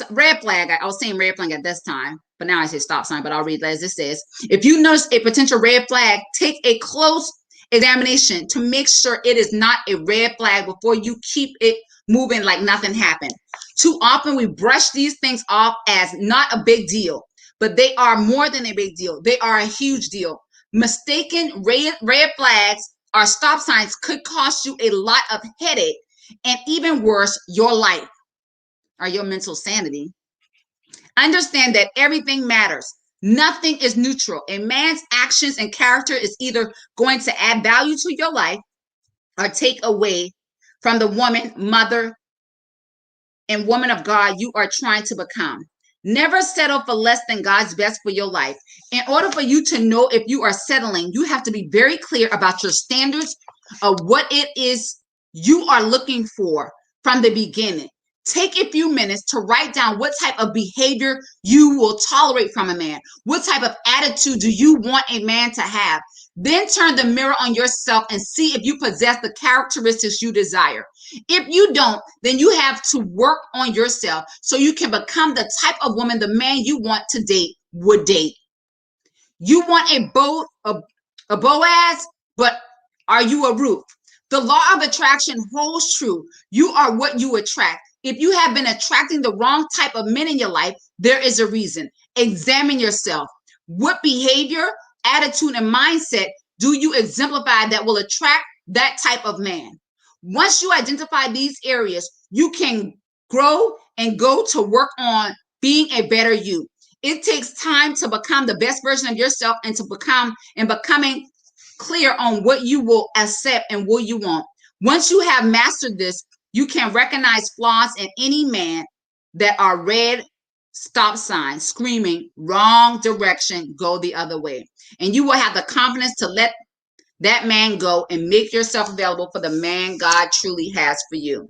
red flag, I was saying red flag at this time, but now I say stop sign, but I'll read as it says. If you notice a potential red flag, take a close examination to make sure it is not a red flag before you keep it moving like nothing happened. Too often we brush these things off as not a big deal, but they are more than a big deal. They are a huge deal. Mistaken red flags or stop signs could cost you a lot of headache and even worse, your life or your mental sanity. Understand that everything matters. Nothing is neutral. A man's actions and character is either going to add value to your life or take away from the woman, mother, and woman of God you are trying to become. Never settle for less than God's best for your life. In order for you to know if you are settling, you have to be very clear about your standards of what it is you are looking for from the beginning. Take a few minutes to write down what type of behavior you will tolerate from a man. What type of attitude do you want a man to have? Then turn the mirror on yourself and see if you possess the characteristics you desire. If you don't, then you have to work on yourself so you can become the type of woman the man you want to date would date. You want a Boaz, but are you a Ruth? The law of attraction holds true. You are what you attract. If you have been attracting the wrong type of men in your life, there is a reason. Examine yourself. What behavior, attitude, and mindset do you exemplify that will attract that type of man? Once you identify these areas, you can grow and go to work on being a better you. It takes time to become the best version of yourself and to becoming clear on what you will accept and what you want. Once you have mastered this, you can recognize flaws in any man that are red stop signs screaming wrong direction, go the other way. And you will have the confidence to let that man go and make yourself available for the man God truly has for you.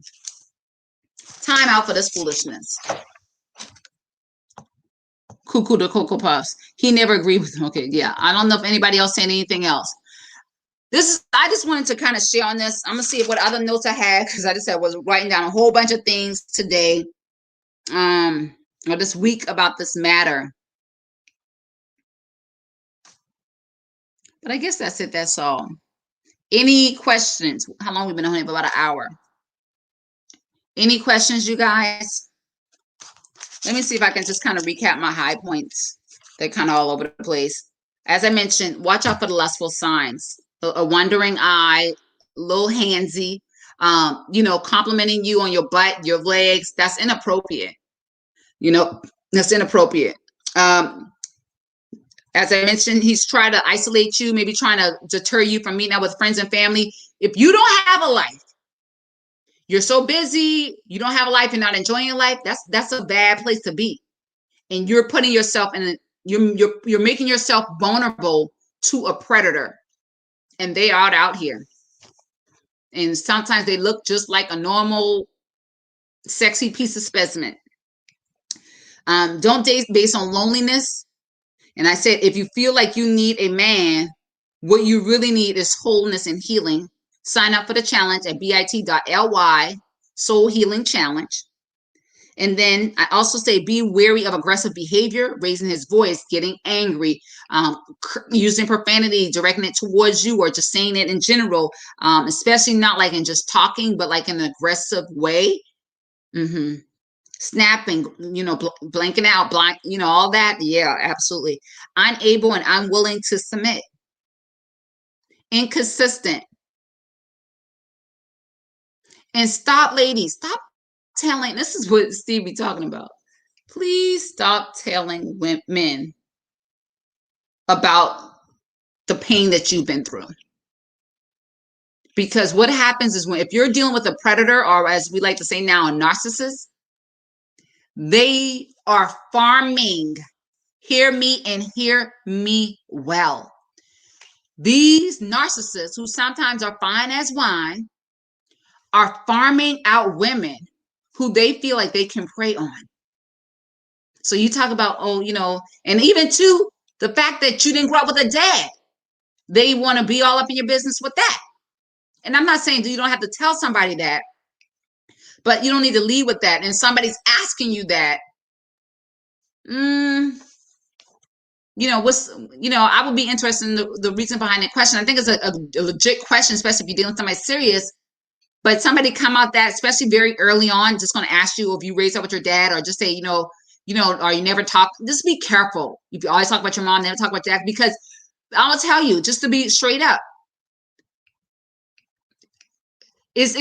Time out for this foolishness. Cuckoo to Cocoa Puffs. He never agreed with him. Okay, yeah. I don't know if anybody else saying anything else. I just wanted to kind of share on this. I'm gonna see what other notes I had because I just said I was writing down a whole bunch of things today, or this week about this matter. But I guess that's it. That's all. Any questions? How long we've been on here? About an hour. Any questions, you guys? Let me see if I can just kind of recap my high points. They're kind of all over the place. As I mentioned, watch out for the lustful signs. A wandering eye, little handsy, complimenting you on your butt, your legs. That's inappropriate. That's inappropriate. As I mentioned, he's trying to isolate you, maybe trying to deter you from meeting out with friends and family. If you don't have a life, you're so busy, you don't have a life and not enjoying your life, that's a bad place to be. And you're putting yourself in you're making yourself vulnerable to a predator. And they are out here. And sometimes they look just like a normal, sexy piece of specimen. Don't date based on loneliness. And I said, if you feel like you need a man, what you really need is wholeness and healing. Sign up for the challenge at bit.ly, Soul Healing Challenge. And then I also say, be wary of aggressive behavior, raising his voice, getting angry, using profanity, directing it towards you, or just saying it in general, especially not like in just talking, but like in an aggressive way. Snapping, blanking out, all that. Yeah, absolutely. Unable and unwilling to submit. Inconsistent. And stop, ladies, stop telling, this is what Steve be talking about. Please stop telling men about the pain that you've been through. Because what happens is if you're dealing with a predator, or as we like to say now, a narcissist, they are farming. Hear me and hear me well. These narcissists, who sometimes are fine as wine, are farming out women who they feel like they can prey on. So you talk about, and even too, the fact that you didn't grow up with a dad, they want to be all up in your business with that. And I'm not saying you don't have to tell somebody that, but you don't need to lead with that. And somebody's asking you that, I would be interested in the reason behind that question. I think it's a legit question, especially if you're dealing with somebody serious. But somebody come out that, especially very early on, just going to ask you if you raised up with your dad, or just say, or you never talk. Just be careful. If you always talk about your mom, never talk about dad, because I'll tell you, just to be straight up, it's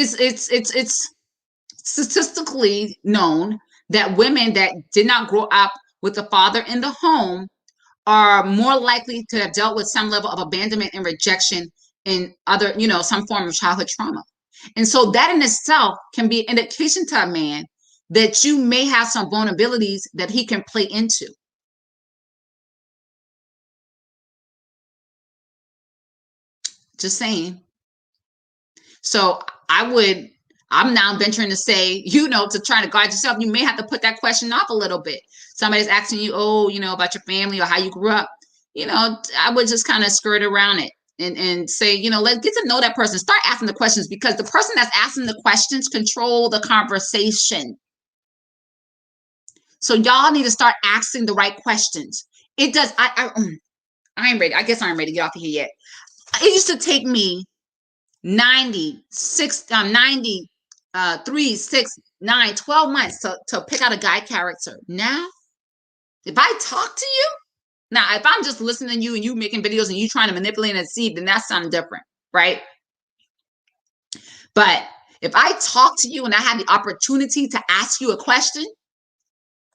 statistically known that women that did not grow up with a father in the home are more likely to have dealt with some level of abandonment and rejection in other, some form of childhood trauma. And so that in itself can be an indication to a man that you may have some vulnerabilities that he can play into. Just saying. So I'm now venturing to say, to try to guard yourself, you may have to put that question off a little bit. Somebody's asking you, about your family or how you grew up. I would just kind of skirt around it. And say, let's get to know that person. Start asking the questions, because the person that's asking the questions control the conversation. So y'all need to start asking the right questions. It does. I ain't ready. I guess I ain't ready to get off of here yet. It used to take me 12 months to pick out a guy character. Now, if I talk to you, now, if I'm just listening to you and you making videos and you trying to manipulate and deceive, then that's something different, right? But if I talk to you and I have the opportunity to ask you a question,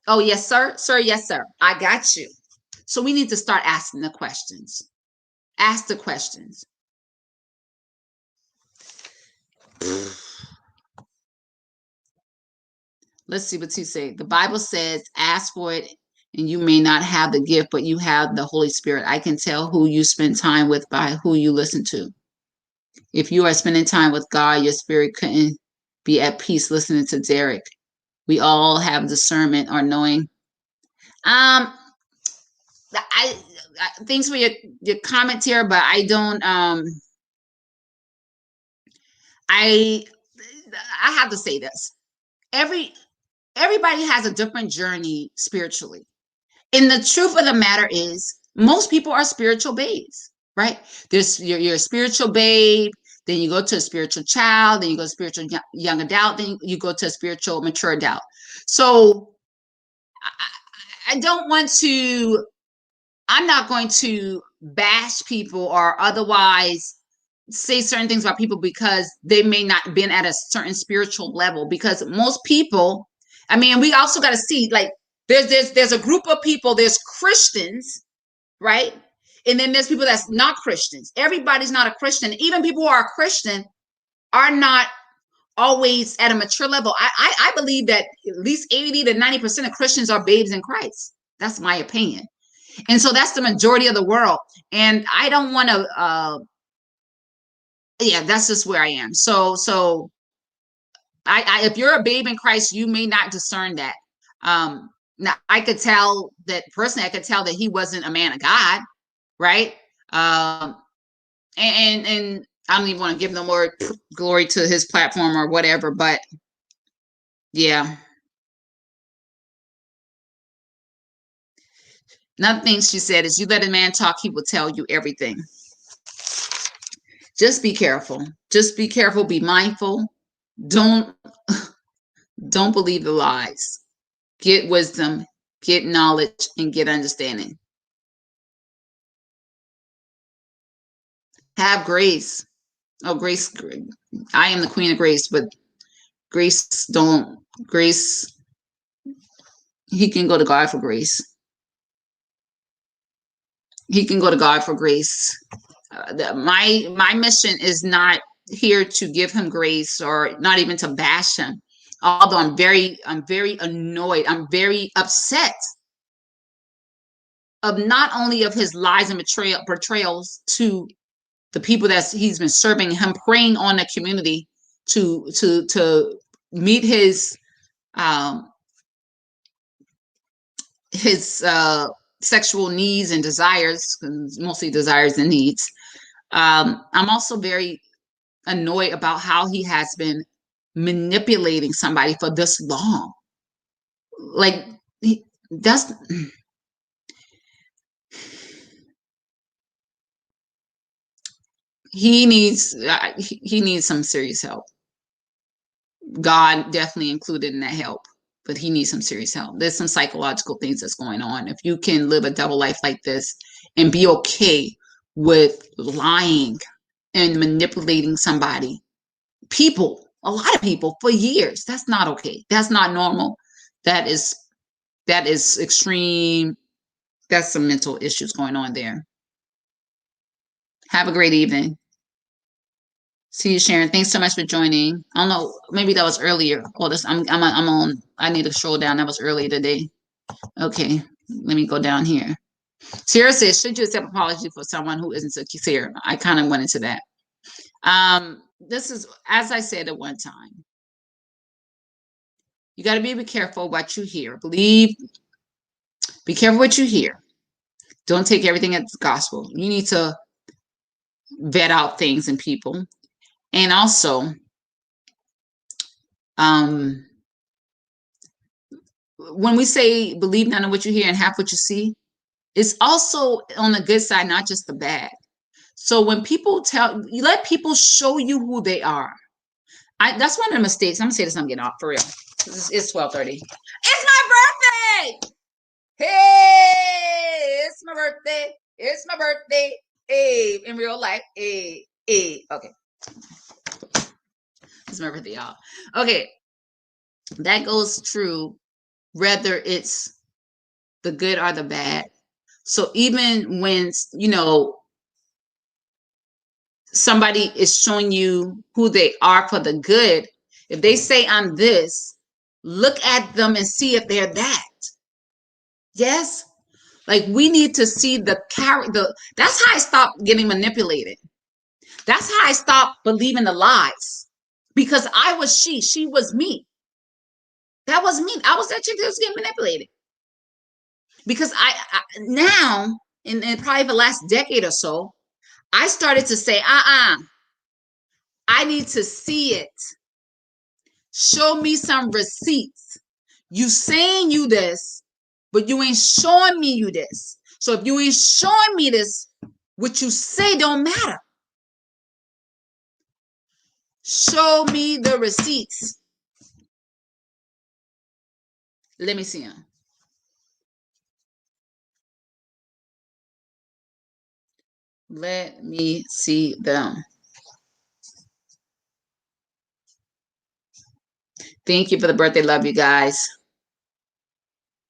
oh, yes, sir. Sir, yes, sir. I got you. So we need to start asking the questions. Ask the questions. Let's see what he said. The Bible says, ask for it and you may not have the gift, but you have the Holy Spirit. I can tell who you spend time with by who you listen to. If you are spending time with God, your spirit couldn't be at peace listening to Derrick. We all have discernment or knowing. Thanks for your comment here, but I don't. I have to say this. Everybody has a different journey spiritually. And the truth of the matter is, most people are spiritual babes, right? You're a spiritual babe. then you go to a spiritual child, then you go to spiritual young adult, then you go to a spiritual mature adult. So I don't want to, I'm not going to bash people or otherwise say certain things about people because they may not been at a certain spiritual level, because most people, I mean, we also got to see, like, there's a group of people, there's Christians, right? And then there's people that's not Christians. Everybody's not a Christian. Even people who are Christian are not always at a mature level. I believe that at least 80 to 90% of Christians are babes in Christ. That's my opinion. And so that's the majority of the world. And I don't want to, yeah, that's just where I am. So I if you're a babe in Christ, you may not discern that. Now I could tell that personally, I could tell that he wasn't a man of God, right? And I don't even want to give no more glory to his platform or whatever, but yeah. Another thing she said is, you let a man talk, he will tell you everything. Just be careful. Just be careful. Be mindful. Don't believe the lies. Get wisdom, get knowledge, and get understanding. Have grace. Oh, grace. I am the queen of grace, but grace, he can go to God for grace. He can go to God for grace. My mission is not here to give him grace or not even to bash him. Although I'm very annoyed. I'm very upset of not only of his lies and portrayals to the people that he's been serving, him preying on the community to meet his sexual needs and desires, mostly desires and needs. I'm also very annoyed about how he has been manipulating somebody for this long. Like, that's he needs some serious help. God definitely included in that help, but he needs some serious help. There's some psychological things that's going on. If you can live a double life like this and be okay with lying and manipulating somebody, a lot of people for years, that's not okay. That's not normal. That is extreme. That's some mental issues going on there. Have a great evening. See you, Sharon. Thanks so much for joining. I don't know, maybe that was earlier. Oh, I'm on. I need to scroll down. That was earlier today. Okay, let me go down here. Sierra says, should you accept apology for someone who isn't sincere? I kind of went into that. This is, as I said at one time, you got to be careful what you hear. Be careful what you hear. Don't take everything as gospel. You need to vet out things and people. And also, when we say believe none of what you hear and half what you see, it's also on the good side, not just the bad. So when people you let people show you who they are. That's one of the mistakes. I'm gonna say this, I'm getting off for real. It's 12:30. It's my birthday. Hey, it's my birthday. It's my birthday. Hey, in real life. Hey. Okay. It's my birthday, y'all. Okay. That goes true whether it's the good or the bad. So even when, somebody is showing you who they are for the good, if they say I'm this, look at them and see if they're that. Yes? Like, we need to see the character. That's how I stopped getting manipulated. That's how I stopped believing the lies. Because I was she was me. That was me. I was that chick that was getting manipulated. Because I now, in probably the last decade or so, I started to say, I need to see it. Show me some receipts. You saying you this, but you ain't showing me you this. So if you ain't showing me this, what you say don't matter. Show me the receipts. Let me see them. Let me see them. Thank you for the birthday. Love you guys.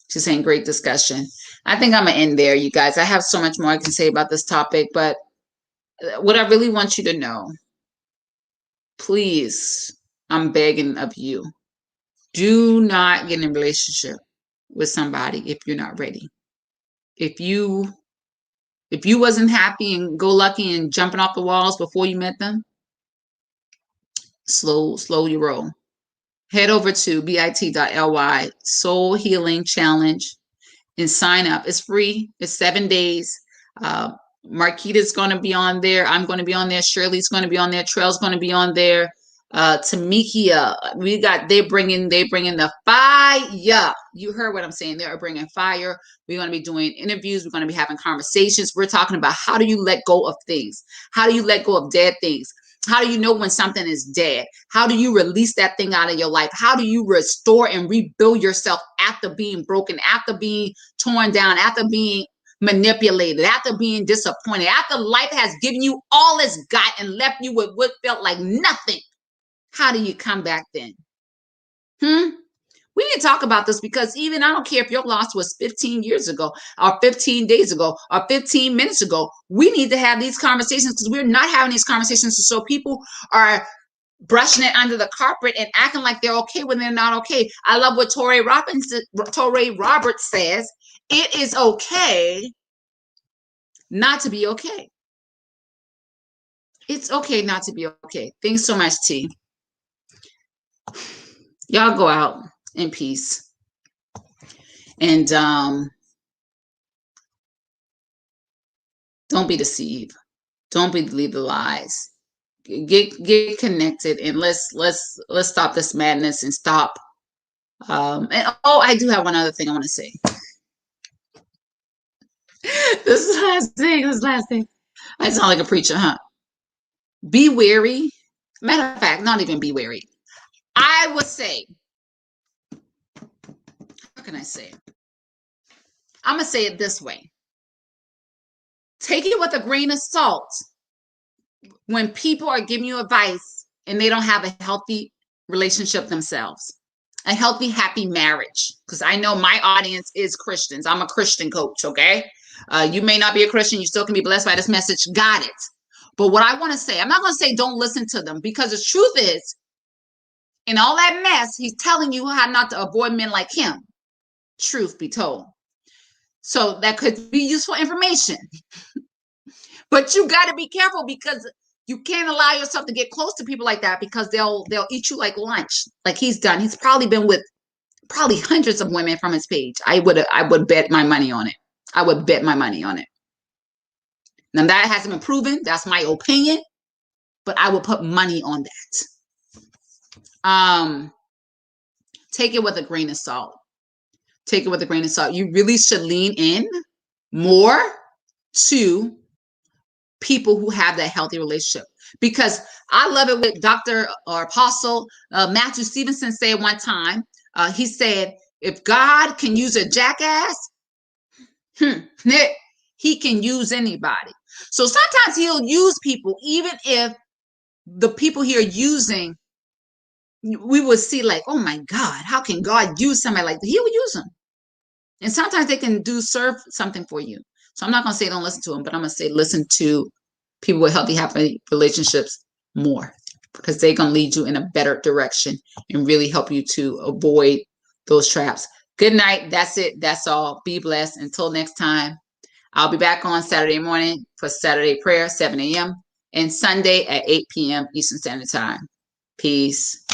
She's saying great discussion. I think I'm going to end there, you guys. I have so much more I can say about this topic, but what I really want you to know, please, I'm begging of you, do not get in a relationship with somebody if you're not ready. If you wasn't happy and go lucky and jumping off the walls before you met them, slow your roll. Head over to bit.ly Soul Healing Challenge and sign up. It's free. It's 7 days. Marquita's going to be on there. I'm going to be on there. Shirley's going to be on there. Trail's going to be on there. Tamikia, they're bringing the fire. You heard what I'm saying. They're bringing fire. We're going to be doing interviews. We're going to be having conversations. We're talking about how do you let go of things? How do you let go of dead things? How do you know when something is dead? How do you release that thing out of your life? How do you restore and rebuild yourself after being broken, after being torn down, after being manipulated, after being disappointed, after life has given you all it's got and left you with what felt like nothing? How do you come back then? We need to talk about this, because even I don't care if your loss was 15 years ago or 15 days ago or 15 minutes ago. We need to have these conversations, because we're not having these conversations. So people are brushing it under the carpet and acting like they're okay when they're not okay. I love what Torrey Roberts says. It is okay not to be okay. It's okay not to be okay. Thanks so much, T. Y'all go out in peace. And don't be deceived. Don't believe the lies. Get connected, and let's stop this madness and stop. I do have one other thing I want to say. This is last thing. I sound like a preacher, huh? Be wary. Matter of fact, not even be wary. I would say, how can I say it? I'm going to say it this way. Take it with a grain of salt when people are giving you advice and they don't have a healthy relationship themselves, a healthy, happy marriage. Because I know my audience is Christians. I'm a Christian coach, okay? You may not be a Christian. You still can be blessed by this message. Got it. But what I want to say, I'm not going to say don't listen to them, because the truth is, in all that mess, he's telling you how not to avoid men like him. Truth be told. So that could be useful information. But you got to be careful, because you can't allow yourself to get close to people like that, because they'll eat you like lunch, like he's done. He's probably been with hundreds of women from his page. I would bet my money on it. I would bet my money on it. Now that hasn't been proven. That's my opinion, but I would put money on that. Take it with a grain of salt. Take it with a grain of salt. You really should lean in more to people who have that healthy relationship, because I love it with Dr. or Apostle Matthew Stevenson said one time. He said, if God can use a jackass, he can use anybody. So sometimes he'll use people, even if the people he are using, we will see like, oh my God, how can God use somebody like that? He will use them. And sometimes they can serve something for you. So I'm not going to say don't listen to them, but I'm going to say listen to people with healthy, happy relationships more, because they're going to lead you in a better direction and really help you to avoid those traps. Good night. That's it. That's all. Be blessed. Until next time, I'll be back on Saturday morning for Saturday prayer, 7 a.m. and Sunday at 8 p.m. Eastern Standard Time. Peace.